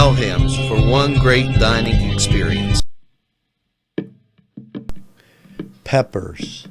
Pelham's for one great dining experience. Peppers,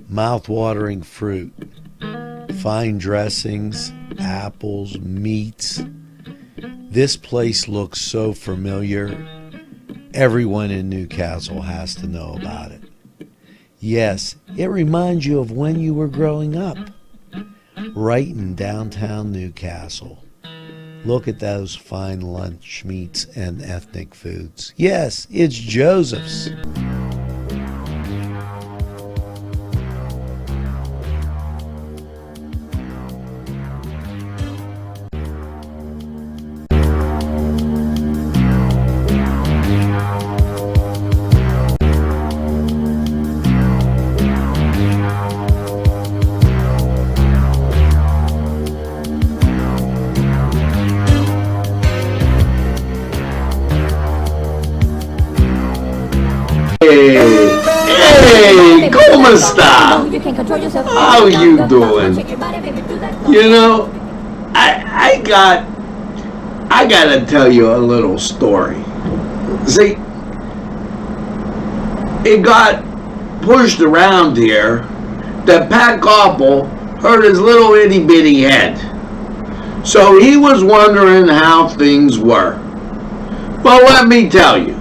mouth-watering fruit, fine dressings, apples, meats. This place looks so familiar. Everyone in Newcastle has to know about it. Yes, it reminds you of when you were growing up, right in downtown Newcastle. Look at those fine lunch meats and ethnic foods. Yes, it's Joseph's. Hey, ¿cómo está? How you doing? You know, I gotta tell you a little story. See, it got pushed around here that Pat Koppel hurt his little itty bitty head. So he was wondering how things were. Well, let me tell you.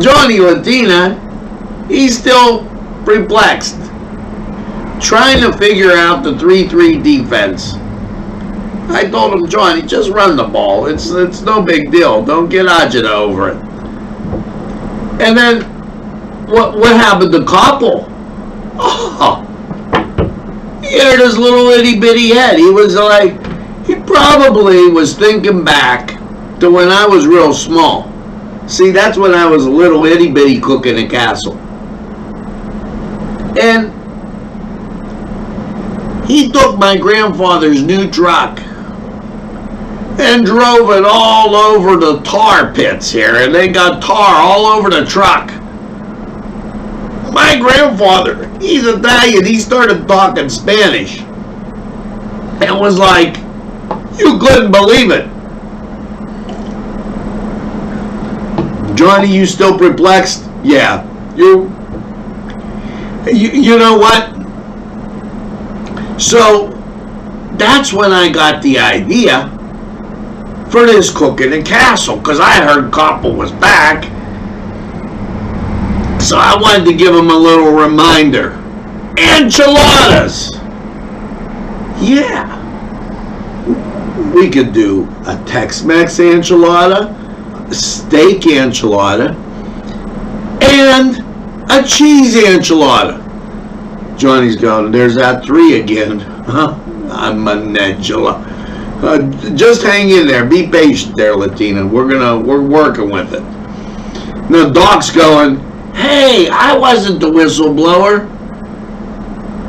Johnny Latina, he's still perplexed, trying to figure out the 3-3 defense. I told him, Johnny, just run the ball. It's no big deal. Don't get agita over it. And then, what happened to Koppel? Oh, he hurt his little itty bitty head. He was like, he probably was thinking back to when I was real small. See, that's when I was a little itty bitty cook in a castle. And he took my grandfather's new truck and drove it all over the tar pits here, and they got tar all over the truck. My grandfather, he's Italian, he started talking Spanish. And was like, you couldn't believe it. Johnny, you still perplexed? Yeah. You know what? So, that's when I got the idea for this cook in the castle, because I heard Koppel was back. So I wanted to give him a little reminder. Enchiladas! Yeah. We could do a Tex-Mex enchilada, a steak enchilada, and a cheese enchilada. Johnny's going, there's that 3 again. Huh? I'm an enchilada. Just hang in there. Be patient there, Latina. We're working with it. Now Doc's going, hey, I wasn't the whistleblower.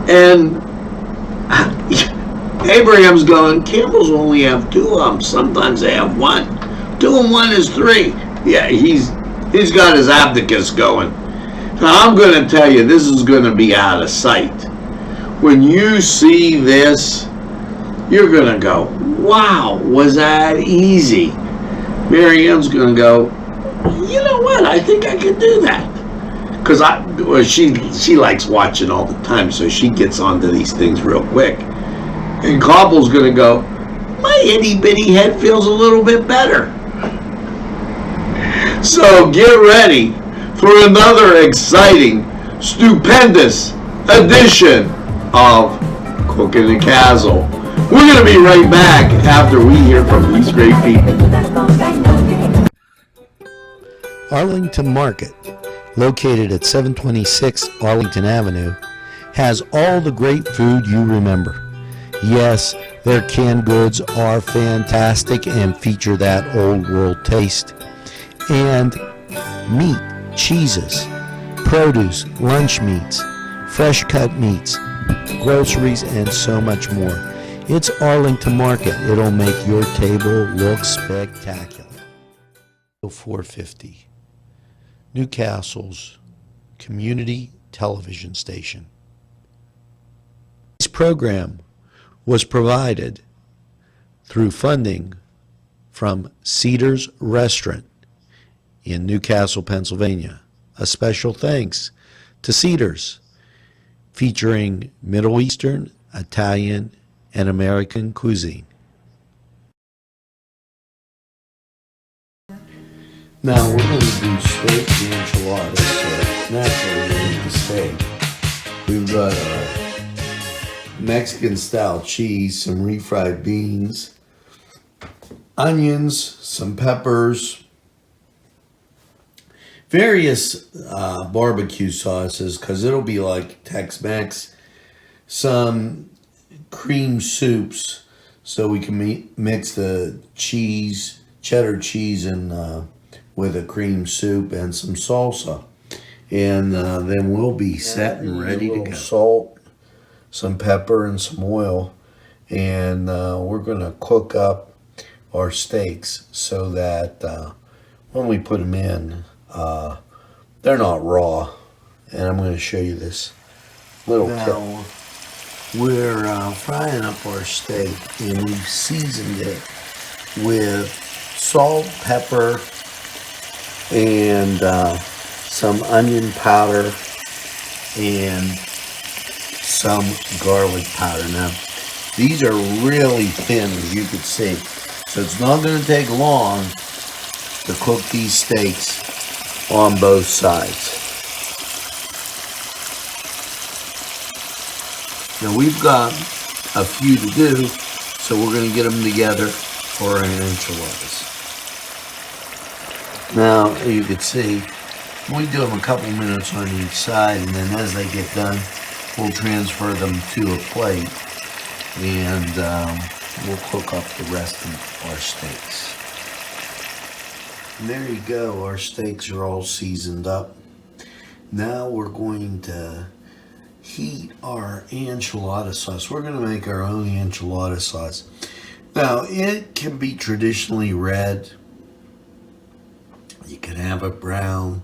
And Abraham's going, Campbell's only have 2 of them. Sometimes they have 1. 2 and 1 is 3. Yeah, he's got his abacus going. Now I'm going to tell you, this is going to be out of sight. When you see this, you're going to go, wow, was that easy? Mary Ann's going to go, you know what, I think I could do that. Because she likes watching all the time, so she gets onto these things real quick. And Koppel's going to go, my itty bitty head feels a little bit better. So get ready for another exciting, stupendous edition of Cooking the Castle. We're going to be right back after we hear from these great people. Arlington Market, located at 726 Arlington Avenue, has all the great food you remember. Yes, their canned goods are fantastic and feature that old world taste. And meat, cheeses, produce, lunch meats, fresh cut meats, groceries, and so much more. It's Arlington Market. It'll make your table look spectacular. 450, Newcastle's community television station. This program was provided through funding from Cedars Restaurant in Newcastle, Pennsylvania. A special thanks to Cedars, featuring Middle Eastern, Italian, and American cuisine. Now we're going to do steak and enchiladas, so naturally we need the steak. We've got our Mexican style cheese, some refried beans, onions, some peppers, various barbecue sauces, because it'll be like Tex-Mex, some cream soups, so we can mix the cheese, cheddar cheese, and with a cream soup and some salsa. And then we'll be set and ready to go. Salt, some pepper, and some oil. And we're going to cook up our steaks so that when we put them in, they're not raw. And I'm going to show you this little tip. We're frying up our steak, and we've seasoned it with salt, pepper, and some onion powder and some garlic powder. Now, these are really thin, as you can see, so it's not going to take long to cook these steaks on both sides. Now, we've got a few to do, so we're going to get them together for our enchiladas. Now, you can see, we do them a couple minutes on each side, and then as they get done, we'll transfer them to a plate, and we'll cook up the rest of our steaks. And there you go, our steaks are all seasoned up. Now we're going to heat our enchilada sauce. We're going to make our own enchilada sauce. Now, it can be traditionally red. You can have it brown,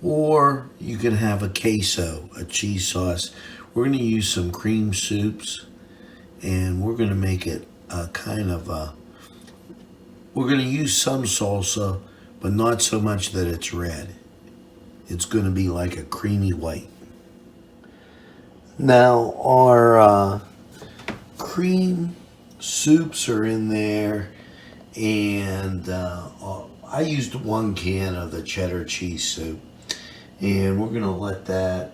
or you can have a queso, a cheese sauce. We're going to use some cream soups, and we're going to make it a kind of a, we're going to use some salsa, but not so much that it's red. It's going to be like a creamy white. Now, our cream soups are in there, and I used 1 can of the cheddar cheese soup, and we're going to let that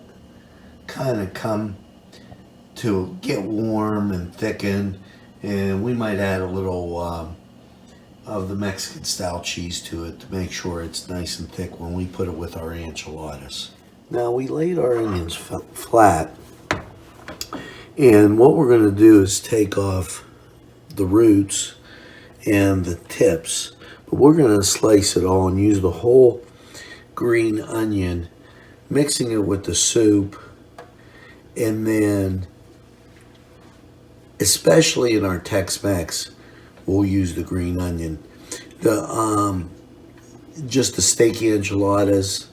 kind of come to get warm and thicken, and we might add a little of the Mexican style cheese to it to make sure it's nice and thick when we put it with our enchiladas. Now, we laid our onions flat, and what we're going to do is take off the roots and the tips. We're going to slice it all and use the whole green onion, mixing it with the soup, and then, especially in our Tex-Mex, we'll use the green onion. Just the steak enchiladas,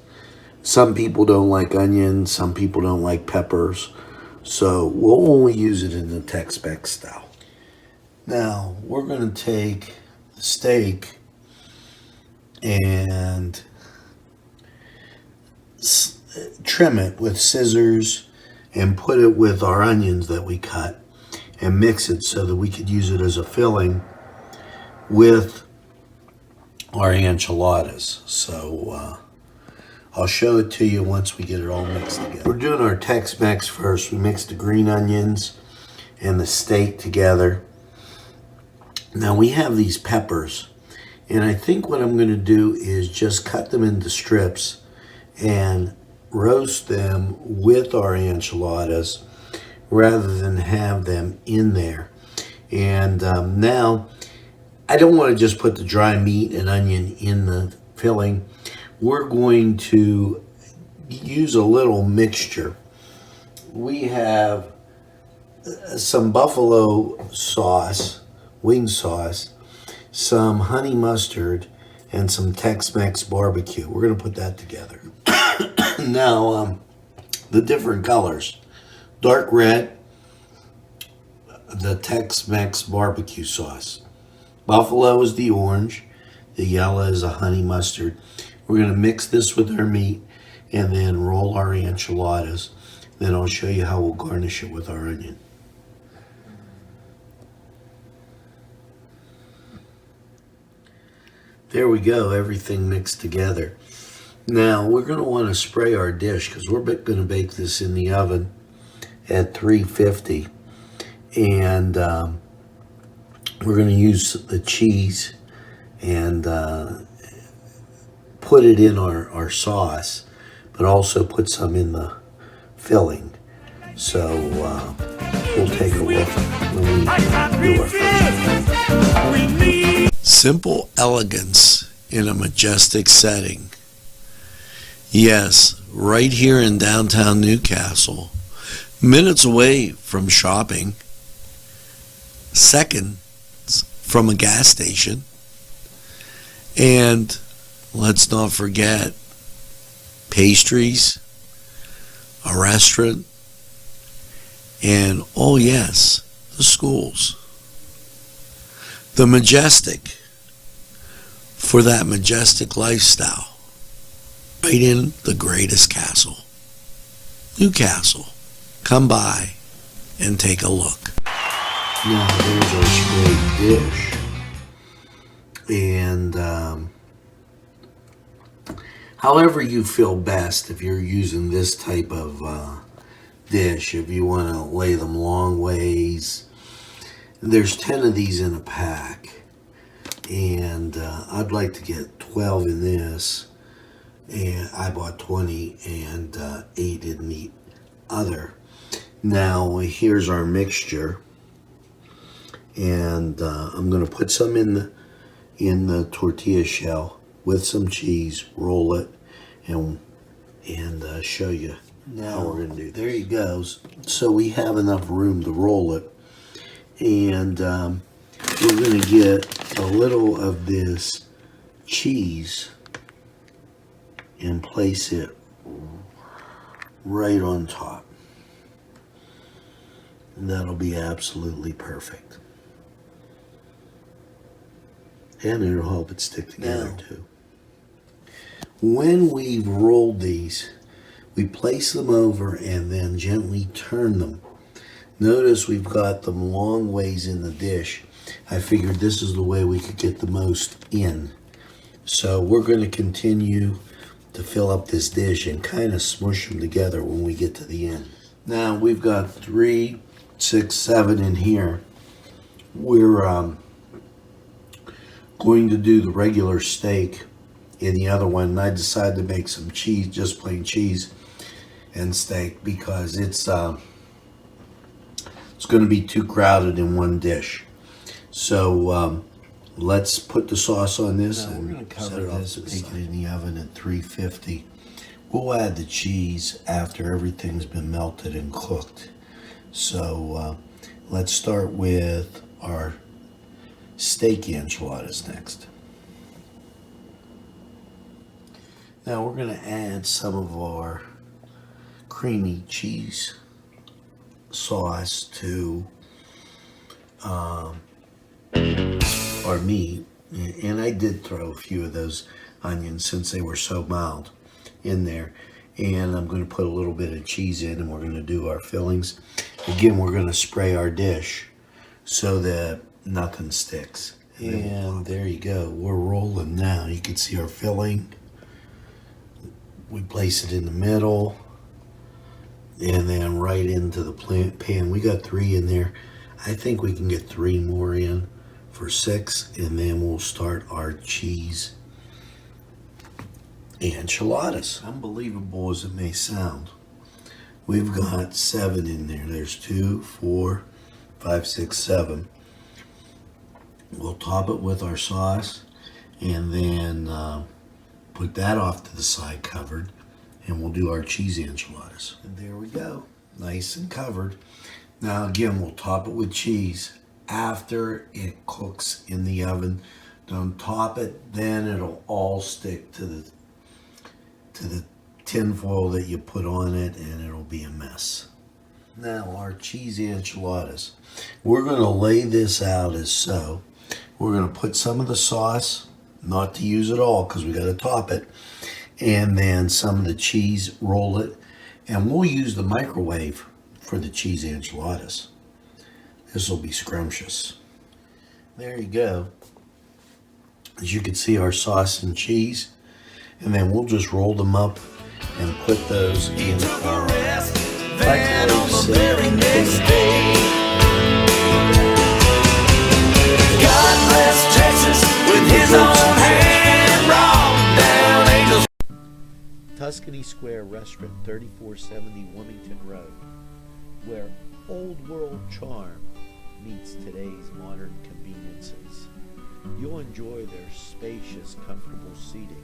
some people don't like onions, some people don't like peppers, so we'll only use it in the Tex-Mex style. Now, we're going to take the steak and trim it with scissors and put it with our onions that we cut and mix it so that we could use it as a filling with our enchiladas. So I'll show it to you once we get it all mixed together. We're doing our Tex-Mex first. We mix the green onions and the steak together. Now we have these peppers, and I think what I'm going to do is just cut them into strips and roast them with our enchiladas rather than have them in there. And now, I don't want to just put the dry meat and onion in the filling. We're going to use a little mixture. We have some buffalo sauce, wing sauce, some honey mustard, and some Tex-Mex barbecue. We're going to put that together. Now, the different colors. Dark red, the Tex-Mex barbecue sauce. Buffalo is the orange, the yellow is a honey mustard. We're going to mix this with our meat and then roll our enchiladas. Then I'll show you how we'll garnish it with our onion. There we go, everything mixed together. Now we're going to want to spray our dish because we're going to bake this in the oven at 350. And we're going to use the cheese and put it in our sauce, but also put some in the filling. So we'll take a look when we do our first. Simple elegance in a majestic setting. Yes, right here in downtown Newcastle, minutes away from shopping, seconds from a gas station, and let's not forget pastries, a restaurant, and oh yes, the schools. The majestic for that majestic lifestyle. Right in the greatest castle, Newcastle. Come by and take a look. Now there's our great dish. And however you feel best, if you're using this type of dish, if you want to lay them long ways, there's 10 of these in a pack. And I'd like to get 12 in this. And I bought 20 and 8 in the other. Now here's our mixture, and I'm going to put some in the tortilla shell with some cheese, roll it, and show you how we're going to do. There you go. So we have enough room to roll it, and we're going to get a little of this cheese and place it right on top. And that'll be absolutely perfect. And it'll help it stick together too. When we've rolled these, we place them over and then gently turn them. Notice we've got them long ways in the dish. I figured this is the way we could get the most in. So we're going to continue to fill up this dish and kind of smush them together when we get to the end. Now we've got 3, 6, 7 in here. We're going to do the regular steak in the other one, and I decided to make some cheese, just plain cheese and steak, because it's going to be too crowded in one dish. So let's put the sauce on this, and we're going to cover this and bake it in the oven at 350. We'll add the cheese after everything's been melted and cooked. So let's start with our steak enchiladas next. Now we're going to add some of our creamy cheese sauce to our meat, and I did throw a few of those onions since they were so mild in there, and I'm going to put a little bit of cheese in, and we're going to do our fillings. Again, we're going to spray our dish so that nothing sticks, and there you go, we're rolling now. You can see our filling. We place it in the middle and then right into the pan. We got 3 in there. I think we can get 3 more in for 6, and then we'll start our cheese enchiladas. Unbelievable as it may sound, we've got 7 in there. There's 2, 4, 5, 6, 7. We'll top it with our sauce and then put that off to the side covered, and we'll do our cheese enchiladas. And there we go, nice and covered. Now again, we'll top it with cheese after it cooks in the oven. Don't top it, then it'll all stick to the tin foil that you put on it, and it'll be a mess. Now our cheesy enchiladas. We're going to lay this out as so. We're going to put some of the sauce, not to use it all because we got to top it, and then some of the cheese, roll it, and we'll use the microwave for the cheesy enchiladas. This will be scrumptious. There you go. As you can see, our sauce and cheese, and then we'll just roll them up and put those in our microwave setting. God bless Texas with his own hand brought down angels. Tuscany Square Restaurant, 3470 Wilmington Road, where old world charm meets today's modern conveniences. You'll enjoy their spacious, comfortable seating,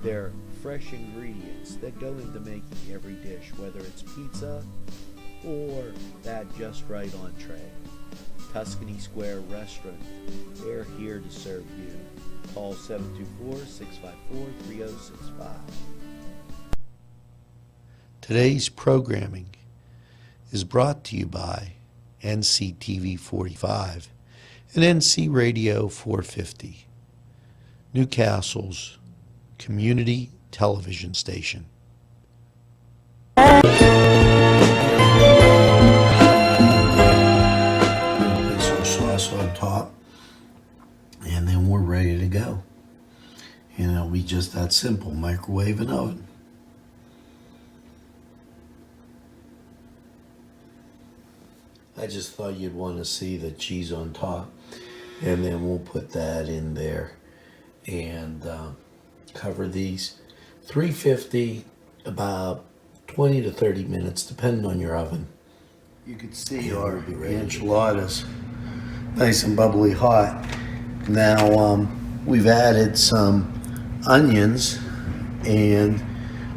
their fresh ingredients that go into making every dish, whether it's pizza or that just right entree. Tuscany Square Restaurant, they're here to serve you. Call 724-654-3065. Today's programming is brought to you by NCTV45 and NC Radio 450, Newcastle's community television station. Place our sauce on top, and then we're ready to go. And it'll be just that simple, microwave and oven. I just thought you'd want to see the cheese on top, and then we'll put that in there and cover these. 350, about 20 to 30 minutes, depending on your oven. You can see our enchiladas, nice and bubbly hot. Now we've added some onions, and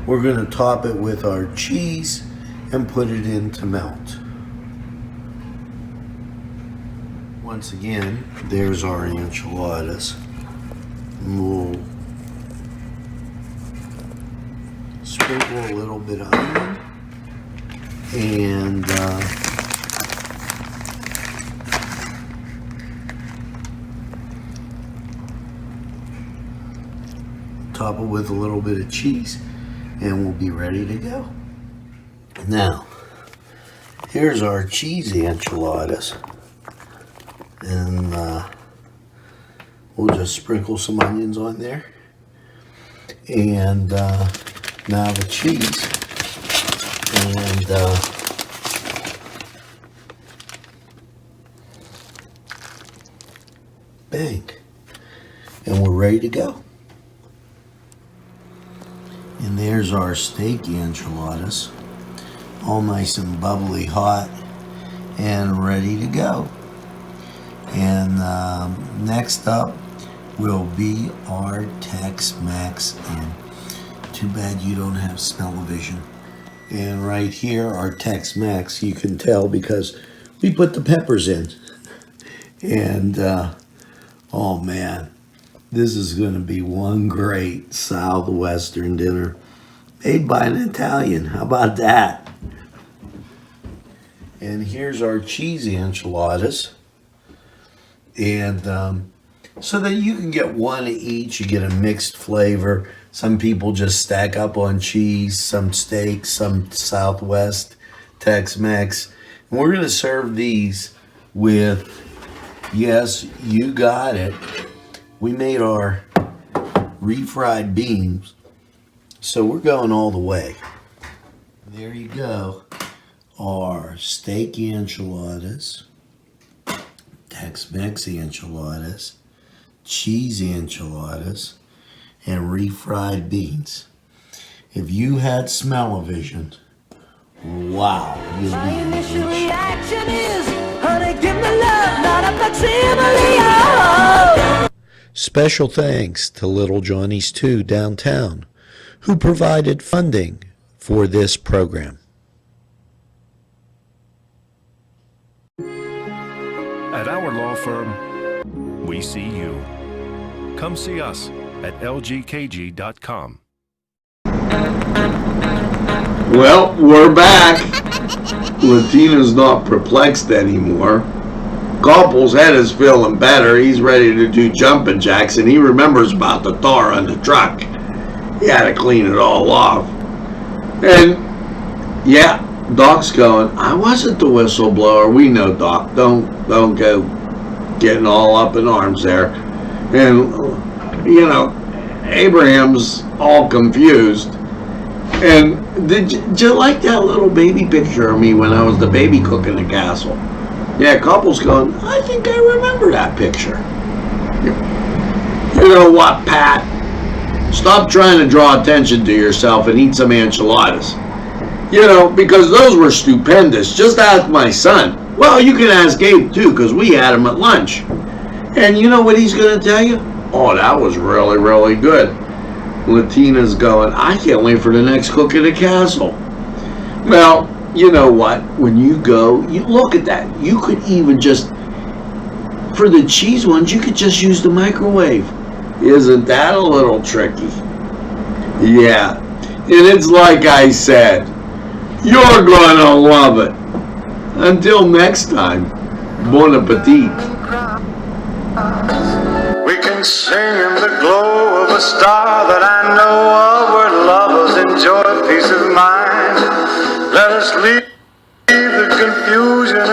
we're going to top it with our cheese and put it in to melt. Once again, there's our enchiladas. We'll sprinkle a little bit of onion and top it with a little bit of cheese, and we'll be ready to go. Now, here's our cheesy enchiladas. And we'll just sprinkle some onions on there. And now the cheese. And bang. And we're ready to go. And there's our steak enchiladas. All nice and bubbly hot and ready to go. And next up will be our Tex-Mex, and too bad you don't have smell-o-vision. And right here, our Tex-Mex, you can tell because we put the peppers in. And oh man, this is going to be one great Southwestern dinner made by an Italian. How about that? And here's our cheesy enchiladas. And so that you can get one of each, you get a mixed flavor. Some people just stack up on cheese, some steak, some Southwest Tex-Mex. And we're going to serve these with, yes, you got it, we made our refried beans. So we're going all the way. There you go, our steak enchiladas, Tex-Mex enchiladas, cheesy enchiladas, and refried beans. If you had smell-o-vision, wow, you'll My be initial rich. reaction is, honey, give me love, not a facsimile. Oh. Special thanks to Little Johnny's 2 downtown, who provided funding for this program. At our law firm, we see you. Come see us at lgkg.com. Well, we're back. Latina's not perplexed anymore. Couple's head is feeling better. He's ready to do jumping jacks, and he remembers about the tar on the truck. He had to clean it all off. And yeah, Doc's going, I wasn't the whistleblower. We know, Doc. Don't go getting all up in arms there. And you know, Abraham's all confused. And did you like that little baby picture of me when I was the baby cook in the castle? Yeah, Couple's going, I think I remember that picture. You know what, Pat? Stop trying to draw attention to yourself and eat some enchiladas. You know, because those were stupendous. Just ask my son. Well, you can ask Gabe too, because we had him at lunch. And you know what he's going to tell you? Oh, that was really, really good. Latina's going, I can't wait for the next cook in the castle. Well, you know what? When you go, you look at that. You could even just, for the cheese ones, you could just use the microwave. Isn't that a little tricky? Yeah. And it's like I said, you're going to love it. Until next time, bon appetit. We can sing in the glow of a star that I know of, where lovers enjoy peace of mind. Let us leave the confusion